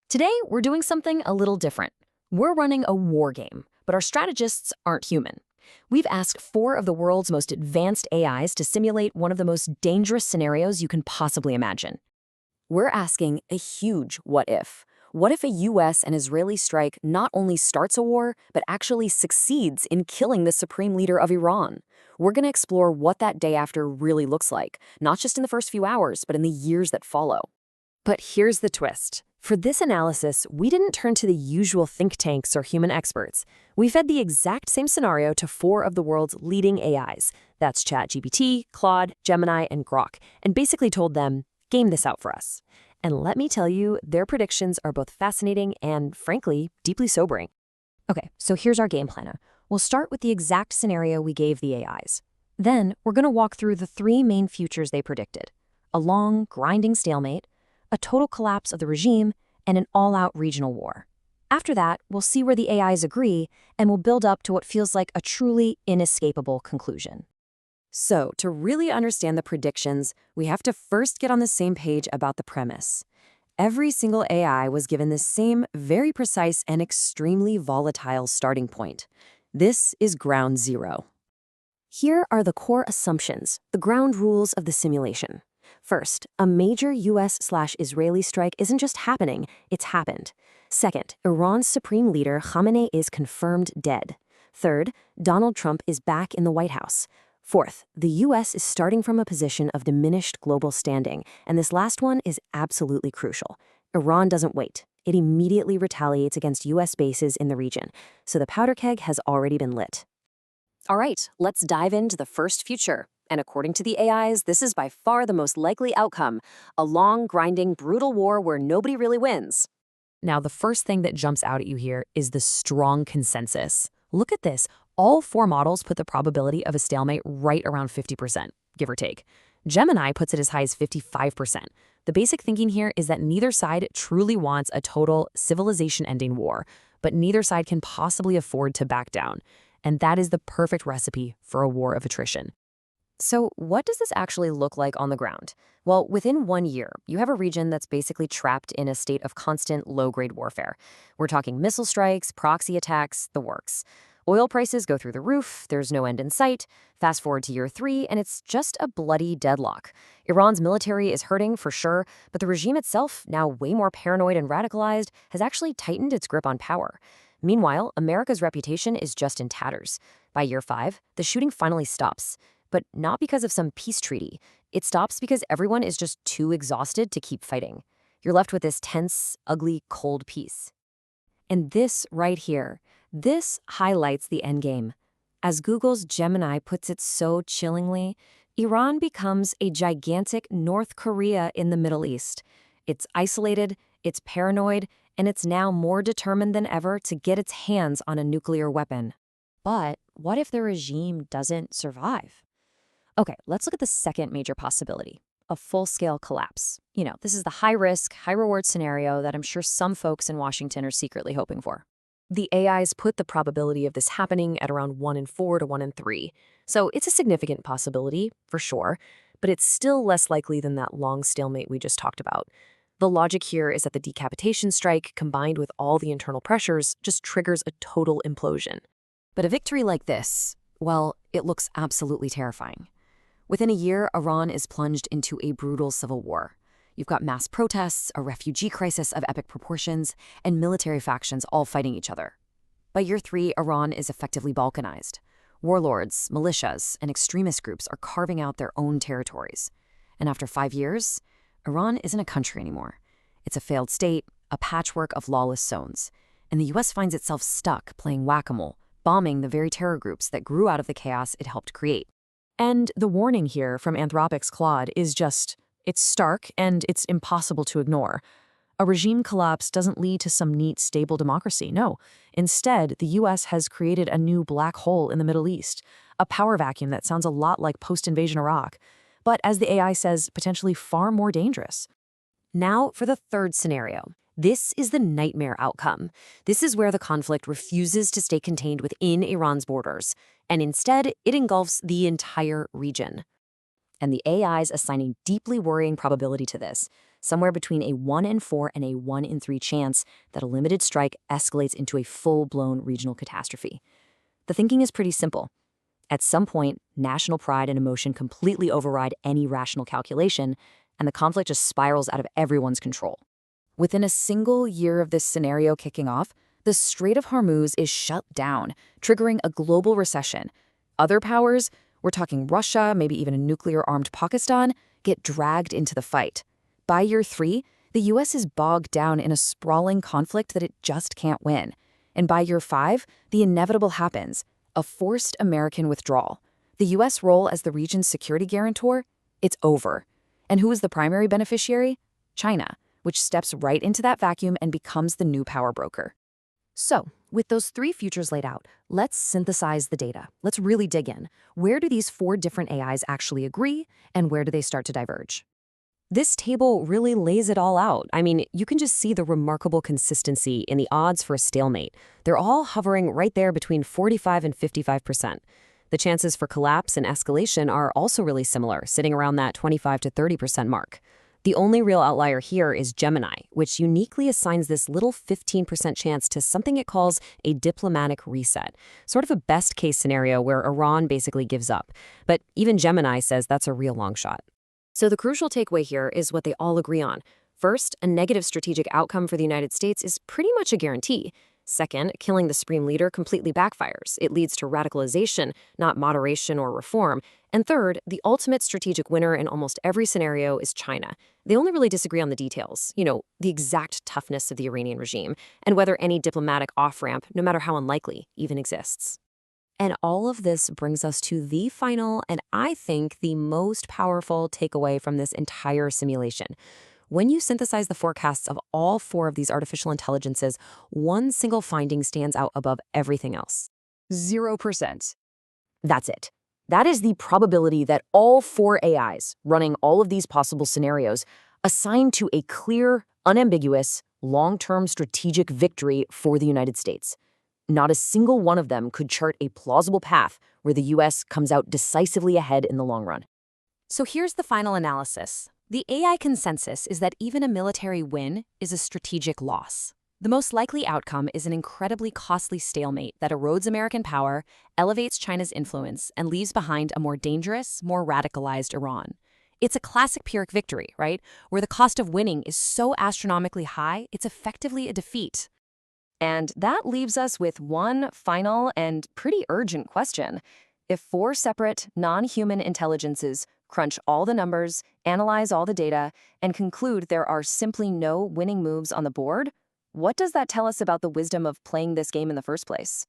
Today, we're doing something a little different. We're running a war game, but our strategists aren't human. We've asked 4 of the world's most advanced AIs to simulate one of the most dangerous scenarios you can possibly imagine. We're asking a huge what if. What if a US and Israeli strike not only starts a war, but actually succeeds in killing the supreme leader of Iran? We're going to explore what that day after really looks like, not just in the first few hours, but in the years that follow. But here's the twist. For this analysis, we didn't turn to the usual think tanks or human experts. We fed the exact same scenario to 4 of the world's leading AIs. That's ChatGPT, Claude, Gemini, and Grok, and basically told them, game this out for us. And let me tell you, their predictions are both fascinating and, frankly, deeply sobering. Okay, so here's our game plan. We'll start with the exact scenario we gave the AIs. Then, we're going to walk through the 3 main futures they predicted. A long, grinding stalemate, a total collapse of the regime, and an all-out regional war. After that, we'll see where the AIs agree, and we'll build up to what feels like a truly inescapable conclusion. So, to really understand the predictions, we have to first get on the same page about the premise. Every single AI was given the same very precise and extremely volatile starting point. This is ground zero. Here are the core assumptions, the ground rules of the simulation. First, a major US/Israeli strike isn't just happening, it's happened. Second, Iran's supreme leader Khamenei is confirmed dead. Third, Donald Trump is back in the White House. Fourth, the US is starting from a position of diminished global standing, and this last one is absolutely crucial. Iran doesn't wait. It immediately retaliates against US bases in the region, so the powder keg has already been lit. All right, let's dive into the first future. And according to the AIs, this is by far the most likely outcome, a long, grinding, brutal war where nobody really wins. Now, the first thing that jumps out at you here is the strong consensus. Look at this. All 4 models put the probability of a stalemate right around 50%, give or take. Gemini puts it as high as 55%. The basic thinking here is that neither side truly wants a total civilization-ending war, but neither side can possibly afford to back down. And that is the perfect recipe for a war of attrition. So what does this actually look like on the ground? Well, within 1 year, you have a region that's basically trapped in a state of constant low-grade warfare. We're talking missile strikes, proxy attacks, the works. Oil prices go through the roof, there's no end in sight. Fast forward to year 3, and it's just a bloody deadlock. Iran's military is hurting for sure, but the regime itself, now way more paranoid and radicalized, has actually tightened its grip on power. Meanwhile, America's reputation is just in tatters. By year 5, the shooting finally stops. But not because of some peace treaty. It stops because everyone is just too exhausted to keep fighting. You're left with this tense, ugly, cold peace. And this right here, this highlights the endgame. As Google's Gemini puts it so chillingly, Iran becomes a gigantic North Korea in the Middle East. It's isolated, it's paranoid, and it's now more determined than ever to get its hands on a nuclear weapon. But what if the regime doesn't survive? Okay, let's look at the second major possibility, a full-scale collapse. This is the high-risk, high-reward scenario that I'm sure some folks in Washington are secretly hoping for. The AIs put the probability of this happening at around 1 in 4 to 1 in 3. So it's a significant possibility, for sure, but it's still less likely than that long stalemate we just talked about. The logic here is that the decapitation strike, combined with all the internal pressures, just triggers a total implosion. But a victory like this, well, it looks absolutely terrifying. Within a year, Iran is plunged into a brutal civil war. You've got mass protests, a refugee crisis of epic proportions, and military factions all fighting each other. By year 3, Iran is effectively balkanized. Warlords, militias, and extremist groups are carving out their own territories. And after 5 years, Iran isn't a country anymore. It's a failed state, a patchwork of lawless zones. And the US finds itself stuck playing whack-a-mole, bombing the very terror groups that grew out of the chaos it helped create. And the warning here from Anthropic's Claude is just, it's stark and it's impossible to ignore. A regime collapse doesn't lead to some neat, stable democracy. No. Instead, the US has created a new black hole in the Middle East, a power vacuum that sounds a lot like post-invasion Iraq, but as the AI says, potentially far more dangerous. Now for the third scenario. This is the nightmare outcome. This is where the conflict refuses to stay contained within Iran's borders, and instead, it engulfs the entire region. And the AIs assigning deeply worrying probability to this. somewhere between a 1 in 4 and a 1 in 3 chance that a limited strike escalates into a full-blown regional catastrophe. The thinking is pretty simple. At some point, national pride and emotion completely override any rational calculation, and the conflict just spirals out of everyone's control. Within a single year of this scenario kicking off, the Strait of Hormuz is shut down, triggering a global recession. Other powers, we're talking Russia, maybe even a nuclear-armed Pakistan, get dragged into the fight. By year 3, the U.S. is bogged down in a sprawling conflict that it just can't win. And by year 5, the inevitable happens: a forced American withdrawal. The U.S. role as the region's security guarantor? It's over. And who is the primary beneficiary? China, which steps right into that vacuum and becomes the new power broker. So, with those 3 futures laid out, let's synthesize the data. Let's really dig in. Where do these 4 different AIs actually agree, and where do they start to diverge? This table really lays it all out. I mean, you can just see the remarkable consistency in the odds for a stalemate. They're all hovering right there between 45 and 55%. The chances for collapse and escalation are also really similar, sitting around that 25 to 30% mark. The only real outlier here is Gemini, which uniquely assigns this little 15% chance to something it calls a diplomatic reset, sort of a best-case scenario where Iran basically gives up. But even Gemini says that's a real long shot. So the crucial takeaway here is what they all agree on. First, a negative strategic outcome for the United States is pretty much a guarantee. Second, killing the supreme leader completely backfires. It leads to radicalization, not moderation or reform. And third, the ultimate strategic winner in almost every scenario is China. They only really disagree on the details, the exact toughness of the Iranian regime, and whether any diplomatic off-ramp, no matter how unlikely, even exists. And all of this brings us to the final, and I think the most powerful takeaway from this entire simulation. When you synthesize the forecasts of all 4 of these artificial intelligences, one single finding stands out above everything else. 0%. That's it. That is the probability that all 4 AIs running all of these possible scenarios assign to a clear, unambiguous, long-term strategic victory for the United States. Not a single one of them could chart a plausible path where the U.S. comes out decisively ahead in the long run. So here's the final analysis. The AI consensus is that even a military win is a strategic loss. The most likely outcome is an incredibly costly stalemate that erodes American power, elevates China's influence, and leaves behind a more dangerous, more radicalized Iran. It's a classic Pyrrhic victory, right? Where the cost of winning is so astronomically high, it's effectively a defeat. And that leaves us with one final and pretty urgent question. If 4 separate, non-human intelligences crunch all the numbers, analyze all the data, and conclude there are simply no winning moves on the board, what does that tell us about the wisdom of playing this game in the first place?